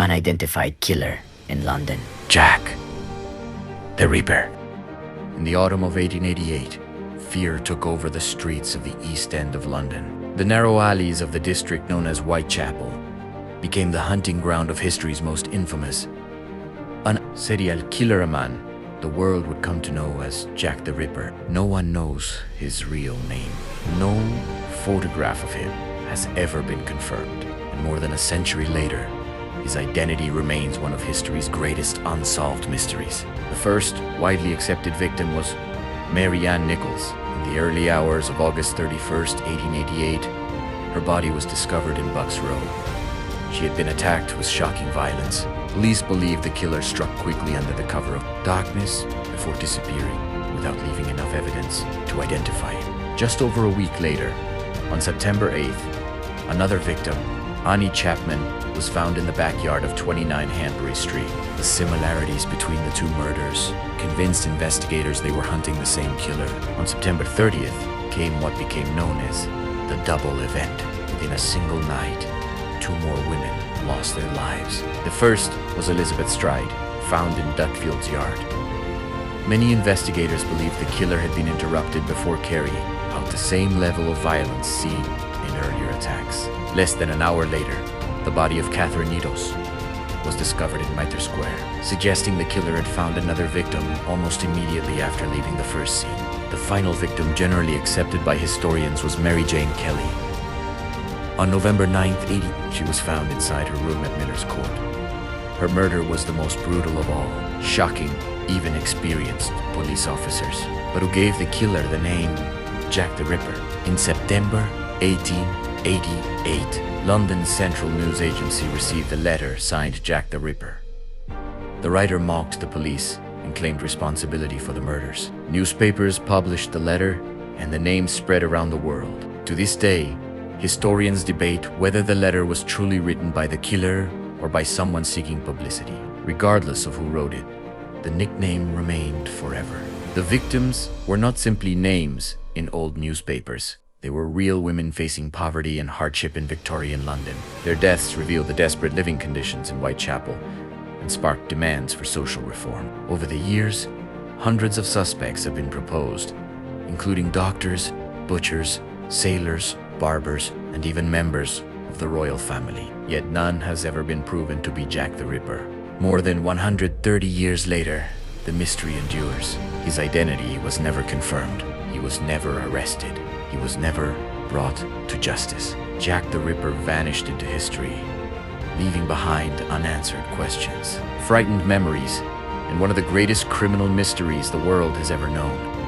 unidentified killer in London. Jack the Ripper. In the autumn of 1888, fear took over the streets of the East End of London. The narrow alleys of the district known as Whitechapel became the hunting ground of history's most infamous serial killer, a man the world would come to know as Jack the Ripper. No one knows his real name. No photograph of him has ever been confirmed. And more than a century later, his identity remains one of history's greatest unsolved mysteries. The first widely accepted victim was Mary Ann Nichols. In the early hours of August 31st, 1888, her body was discovered in Bucks Row. She had been attacked with shocking violence. Police believe the killer struck quickly under the cover of darkness before disappearing without leaving enough evidence to identify him. Just over a week later, on September 8th, another victim, Annie Chapman, was found in the backyard of 29 Hanbury Street. The similarities between the two murders convinced investigators they were hunting the same killer. On September 30th came what became known as the double event. Within a single night, two more women lost their lives. The first was Elizabeth Stride, found in Dutfield's yard. Many investigators believe the killer had been interrupted before carrying out the same level of violence seen in earlier attacks. Less than an hour later, the body of Catherine Needles was discovered in Mitre Square, suggesting the killer had found another victim almost immediately after leaving the first scene. The final victim, generally accepted by historians, was Mary Jane Kelly. On November 9th, she was found inside her room at Miller's Court. Her murder was the most brutal of all, shocking even experienced police officers, but who gave the killer the name Jack the Ripper. In September 1888, London's Central News Agency received a letter signed Jack the Ripper. The writer mocked the police and claimed responsibility for the murders. Newspapers published the letter, and the name spread around the world. To this day, historians debate whether the letter was truly written by the killer or by someone seeking publicity. Regardless of who wrote it, the nickname remained forever. The victims were not simply names in old newspapers. They were real women facing poverty and hardship in Victorian London. Their deaths revealed the desperate living conditions in Whitechapel and sparked demands for social reform. Over the years, hundreds of suspects have been proposed, including doctors, butchers, sailors, barbers, and even members of the royal family. Yet none has ever been proven to be Jack the Ripper. More than 130 years later, the mystery endures. His identity was never confirmed. He was never arrested. He was never brought to justice. Jack the Ripper vanished into history, leaving behind unanswered questions, frightened memories, and one of the greatest criminal mysteries the world has ever known.